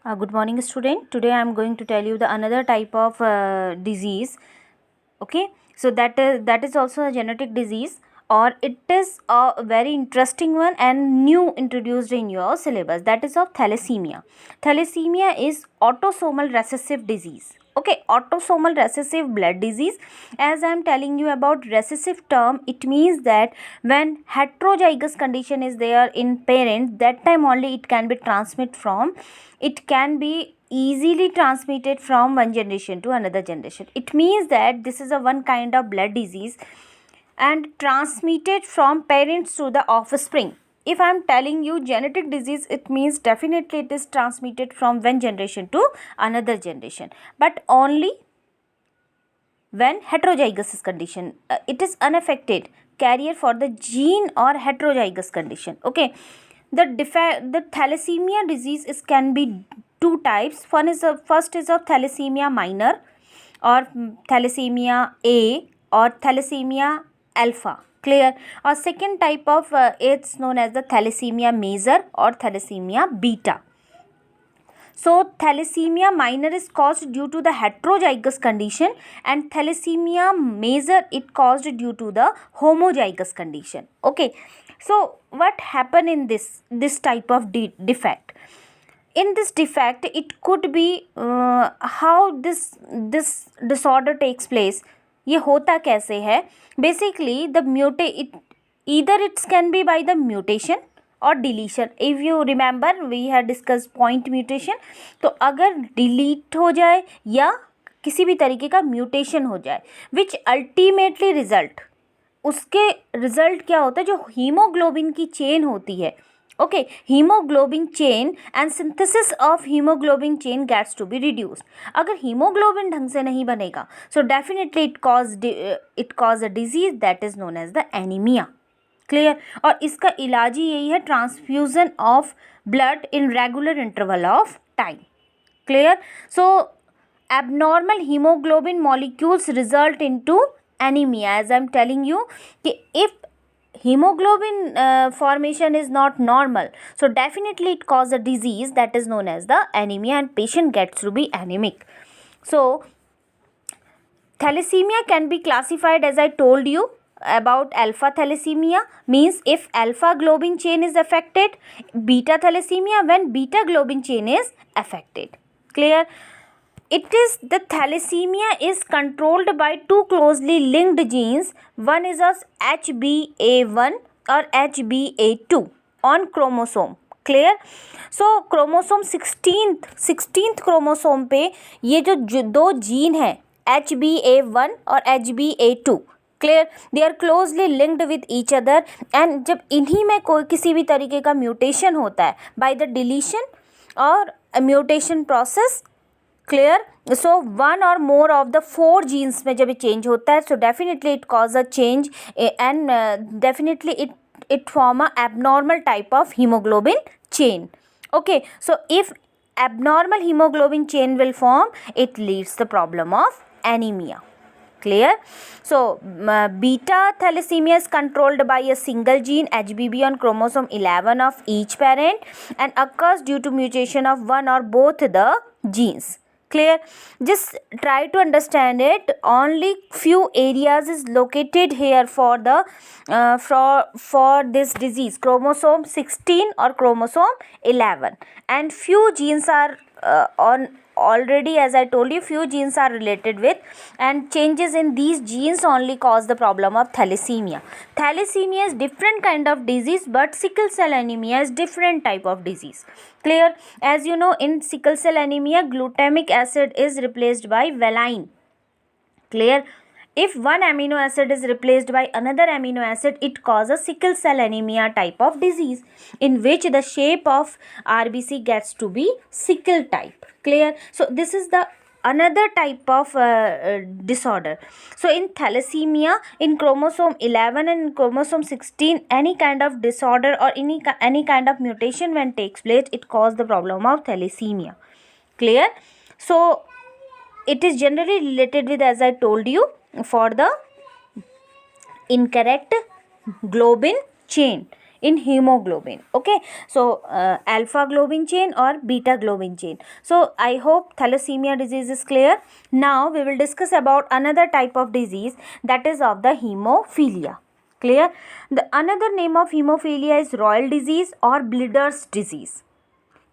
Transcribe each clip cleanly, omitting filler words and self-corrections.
Good morning, student. Today I am going to tell you the another type of disease. Okay, so that is also a genetic disease, or it is a very interesting one and new introduced in your syllabus. That is of thalassemia. Thalassemia is autosomal recessive disease. Okay, autosomal recessive blood disease. As I am telling you about recessive term, it means that when heterozygous condition is there in parents, that time only it can be transmitted from. It can be easily transmitted from one generation to another generation. It means that this is a one kind of blood disease and transmitted from parents to the offspring. If I am telling you genetic disease, it means definitely it is transmitted from one generation to another generation, but only when heterozygous is condition. It is unaffected carrier for the gene or heterozygous condition. Okay, the thalassemia disease is can be two types. First is of thalassemia minor, or thalassemia A, or thalassemia alpha. Clear? Or second type of it's known as the thalassemia major or thalassemia beta. So thalassemia minor is caused due to the heterozygous condition, and thalassemia major it caused due to the homozygous condition. Okay, so what happened in this type of defect? In this defect, it could be how this disorder takes place. ये होता कैसे है? Basically, it either it can be by the mutation और deletion. If you remember we have discuss point mutation. तो अगर delete हो जाए या किसी भी तरीके का म्यूटेशन हो जाए, विच अल्टीमेटली रिजल्ट, उसके रिजल्ट क्या होता है? जो हीमोग्लोबिन की चेन होती है, okay, haemoglobin chain and synthesis of haemoglobin chain gets to be reduced. अगर हीमोग्लोबिन ढंग से नहीं बनेगा, so definitely it cause a disease that is known as the anaemia. Clear? और इसका इलाज ही यही है, transfusion of blood in regular interval of time. Clear? So abnormal hemoglobin molecules result into anemia. As I am telling you कि if hemoglobin formation is not normal, so definitely it cause a disease that is known as the anemia, and patient gets to be anemic. So thalassemia can be classified, as I told you about alpha thalassemia, means if alpha globin chain is affected, beta thalassemia when beta globin chain is affected. Clear? It is the thalassemia is controlled by two closely linked genes. One is as HBA1 or HBA2 on chromosome. Clear? So chromosome 16th chromosome पे ये जो दो gene है HBA1 और HBA2, clear, they are closely linked with each other. And जब इन्हीं में कोई किसी भी तरीके का म्यूटेशन होता है बाय द डिलीशन और mutation process, clear, so one और मोर ऑफ द 4 जीन्स में जब ये चेंज होता है, सो definitely it cause a change and definitely it form a abnormal type of hemoglobin chain. Okay, so if abnormal hemoglobin chain will form, it leads the problem of anemia. Clear? So beta thalassemia is controlled by a single gene HBB on chromosome 11 of each parent and occurs due to mutation of one or both the genes. Clear? Just try to understand it. Only few areas is located here for the for this disease, chromosome 16 or chromosome 11, and few genes are on already, as I told you, few genes are related with, and changes in these genes only cause the problem of thalassemia. Thalassemia is different kind of disease, but sickle cell anemia is different type of disease. Clear? As you know, in sickle cell anemia, glutamic acid is replaced by valine. Clear? If one amino acid is replaced by another amino acid, it causes sickle cell anemia type of disease, in which the shape of RBC gets to be sickle type. Clear? So this is the another type of disorder. So in thalassemia, in chromosome 11 and chromosome 16, any kind of disorder or any kind of mutation when takes place, it causes the problem of thalassemia. Clear? So it is generally related with, as I told you, for the incorrect globin chain. in hemoglobin. Okay, so alpha globin chain or beta globin chain. So I hope thalassemia disease is clear. Now we will discuss about another type of disease, that is of the hemophilia. Clear? The another name of hemophilia is royal disease or Blider's disease.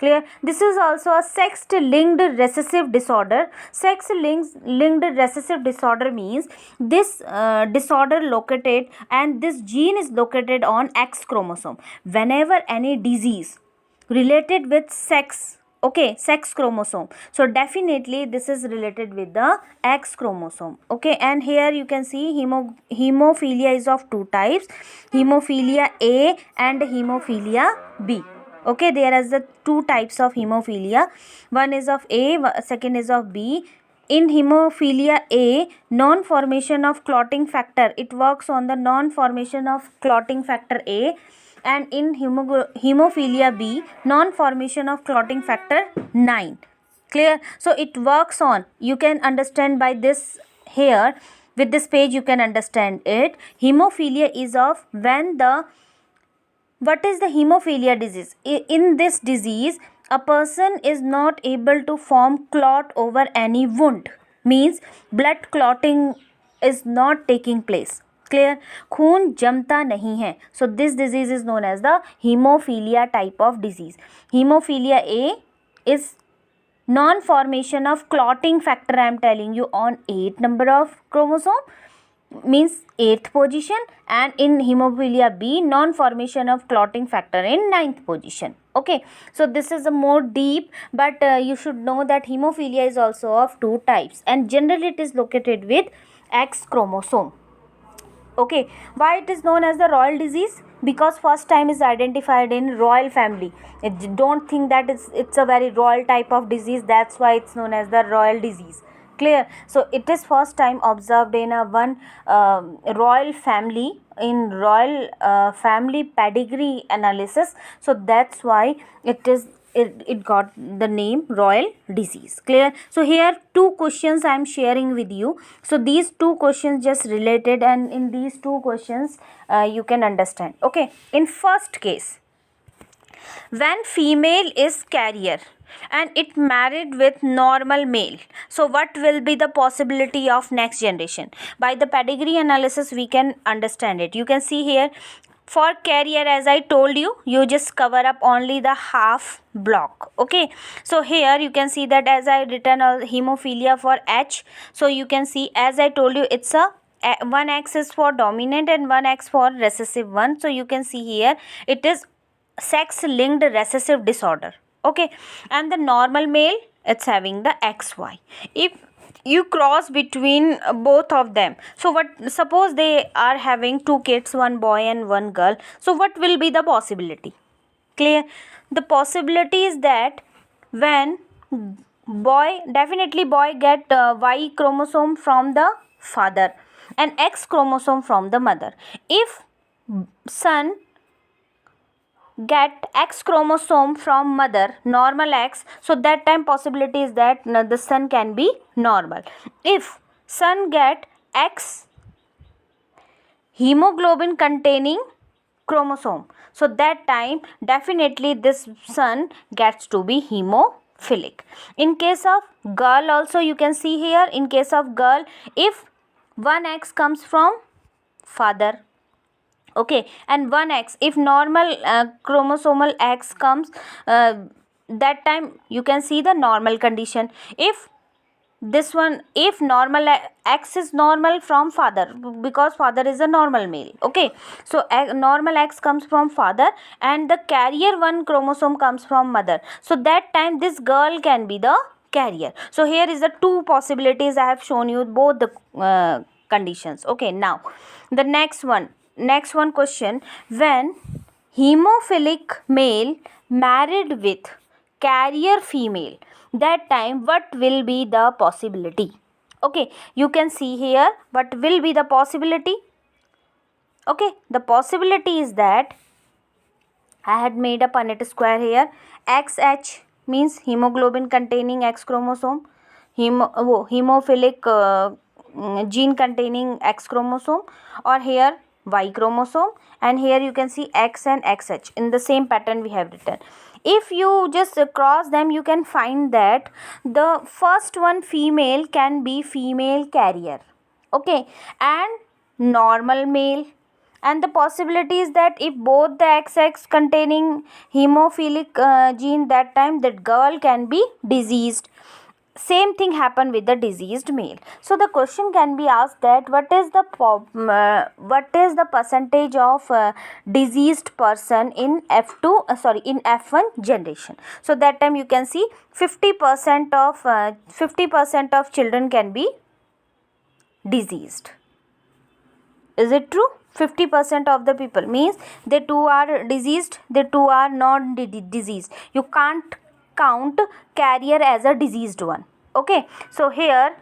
Clear? This is also a sex-linked recessive disorder. Sex-linked recessive disorder means this disorder located, and this gene is located on X chromosome. Whenever any disease related with sex, okay, sex chromosome, so definitely this is related with the X chromosome. Okay, and here you can see hemophilia is of two types, hemophilia A and hemophilia B. Okay, there is the two types of hemophilia, one is of A, second is of B. In hemophilia A, non-formation of clotting factor, it works on the non-formation of clotting factor A, and in hemophilia B, non-formation of clotting factor 9. Clear? So it works on, you can understand by this here, with this page you can understand it. Hemophilia is of when the, what is the hemophilia disease? In this disease, a person is not able to form clot over any wound. Means blood clotting is not taking place. Clear? खून जमता नहीं है. So this disease is known as the hemophilia type of disease. Hemophilia A is non-formation of clotting factor, I am telling you, on 8 number of chromosome, means 8th position, and in hemophilia B, non-formation of clotting factor in 9th position. Okay, so this is a more deep, but you should know that hemophilia is also of two types, and generally it is located with X chromosome. Okay, why it is known as the royal disease? Because first time is identified in royal family. Don't think that it's a very royal type of disease, that's why it's known as the royal disease. Clear? So it is first time observed in a one royal family, in royal family pedigree analysis. So that's why it got the name royal disease. Clear? So here two questions I am sharing with you. So these two questions just related, and in these two questions you can understand. Okay, in first case, when female is carrier and it married with normal male, so what will be the possibility of next generation? By the pedigree analysis we can understand it. You can see here, for carrier, as I told you, you just cover up only the half block. Okay, so here you can see that as I written a hemophilia for H, so you can see, as I told you, it's a one X is for dominant and one X for recessive one. So you can see here it is sex linked recessive disorder. Okay, and the normal male, it's having the XY. If you cross between both of them, so what, suppose they are having two kids, one boy and one girl, so what will be the possibility? Clear? The possibility is that when boy, definitely boy get Y chromosome from the father and X chromosome from the mother. If son get X chromosome from mother, normal X, so that time possibility is that the son can be normal. If son get X hemoglobin containing chromosome, so that time definitely this son gets to be hemophilic. In case of girl also, you can see here, in case of girl, if one X comes from father, okay, and one X, if normal chromosomal X comes, that time you can see the normal condition. If this one, if normal X is normal from father, because father is a normal male. Okay, so normal X comes from father and the carrier one chromosome comes from mother, so that time this girl can be the carrier. So here is the two possibilities, I have shown you both the conditions. Okay, now the next one question, when hemophilic male married with carrier female, that time what will be the possibility? Okay, you can see here what will be the possibility. Okay, the possibility is that I had made a Punnett square here. XH means hemoglobin containing X chromosome, hemophilic gene containing X chromosome, or here Y chromosome, and here you can see X and XH in the same pattern we have written. If you just cross them, you can find that the first one female can be female carrier, okay, and normal male. And the possibility is that if both the XX containing hemophilic gene, that time that girl can be diseased. Same thing happen with the diseased male. So the question can be asked that what is the percentage of diseased person in in F1 generation. So that time you can see 50% of children can be diseased. Is it true? 50% of the people means they two are diseased, they two are not diseased. You can't count carrier as a diseased one. Okay, so here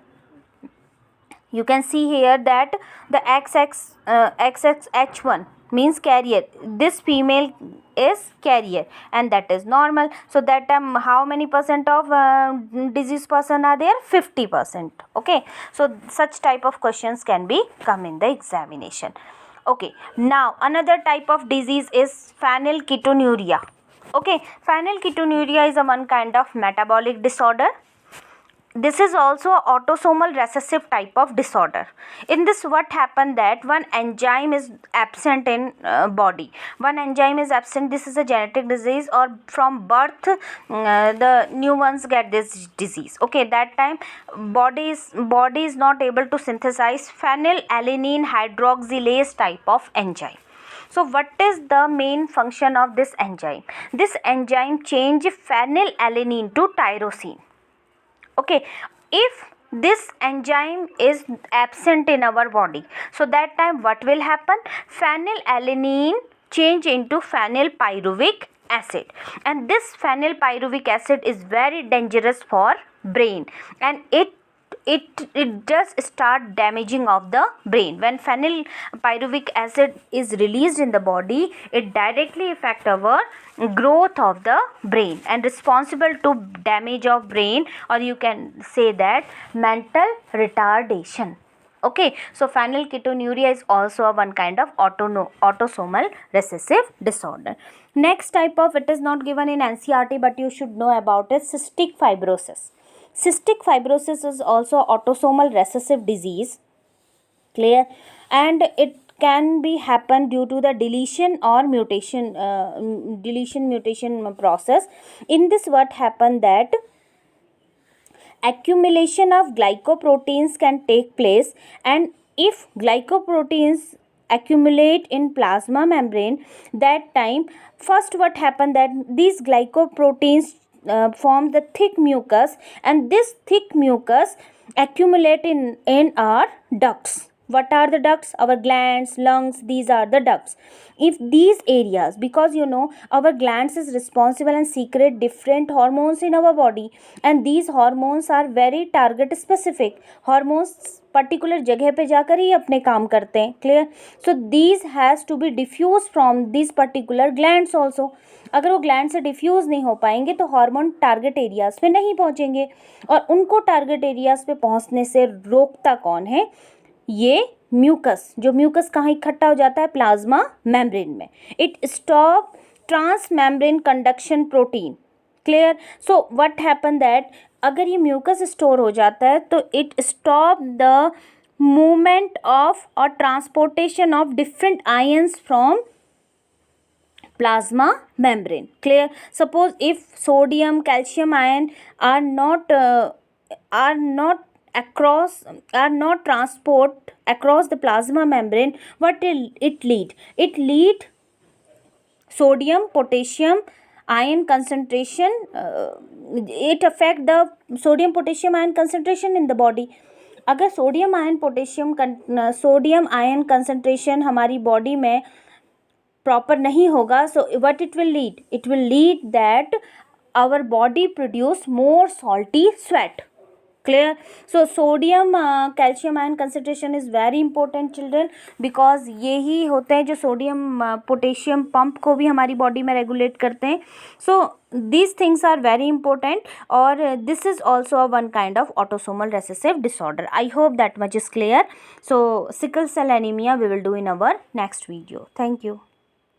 you can see here that the XXH1 means carrier. This female is carrier and that is normal. So that time how many percent of diseased person are there? 50%. Okay, so such type of questions can be come in the examination. Okay, now another type of disease is phenylketonuria. Okay, phenylketonuria is a one kind of metabolic disorder. This is also a autosomal recessive type of disorder. In this, what happened that one enzyme is absent in body. One enzyme is absent. This is a genetic disease, or from birth the new ones get this disease. Okay, that time body is not able to synthesize phenylalanine hydroxylase type of enzyme. So what is the main function of this enzyme? This enzyme change phenylalanine to tyrosine. Okay, if this enzyme is absent in our body, so that time what will happen? Phenylalanine change into phenylpyruvic acid, and this phenylpyruvic acid is very dangerous for brain, and it does start damaging of the brain. When phenylpyruvic acid is released in the body, it directly affect our growth of the brain and responsible to damage of brain, or you can say that mental retardation. Okay, so phenylketonuria is also a one kind of autosomal recessive disorder. Next type of, it is not given in NCERT but you should know about it, cystic fibrosis. Cystic fibrosis is also autosomal recessive disease, clear, and it can be happen due to the deletion or mutation process. In this, what happen that accumulation of glycoproteins can take place, and if glycoproteins accumulate in plasma membrane, that time first what happen that these glycoproteins form the thick mucus, and this thick mucus accumulate in our ducts. What are the ducts? Our glands, lungs, these are the ducts. If these areas, because you know our glands is responsible and secrete different hormones in our body, and these hormones are very target specific. Hormones particular जगह पे जाकर ही अपने काम करते हैं, clear? So these has to be diffused from these particular glands also. अगर वो gland से डिफ्यूज़ नहीं हो पाएंगे तो हार्मोन टारगेट एरियाज़ पे नहीं पहुंचेंगे, और उनको टारगेट एरियाज़ पे पहुंचने से रोकता कौन है? ये म्यूकस. जो म्यूकस कहाँ इकट्ठा हो जाता है? प्लाज्मा मेम्ब्रेन में. It stop trans membrane conduction protein, clear? So what happen that अगर ये म्यूकस स्टोर हो जाता है तो it stop the movement of और transportation of different ions from plasma membrane, clear? Suppose if sodium, calcium ion are not transport across the plasma membrane, what will it lead? It lead sodium potassium ion concentration, it affect the sodium potassium ion concentration in the body. अगर sodium ion concentration हमारी body में proper नहीं होगा, so what it will lead? It will lead that our body produce more salty sweat. Clear? So sodium calcium ion concentration is very important children, because ये ही होते हैं जो sodium potassium pump को भी हमारी बॉडी में रेगुलेट करते हैं. So these things are very important, और this is also a one kind of autosomal recessive disorder. I hope that much is clear. So sickle cell anemia we will do in our next video. Thank you.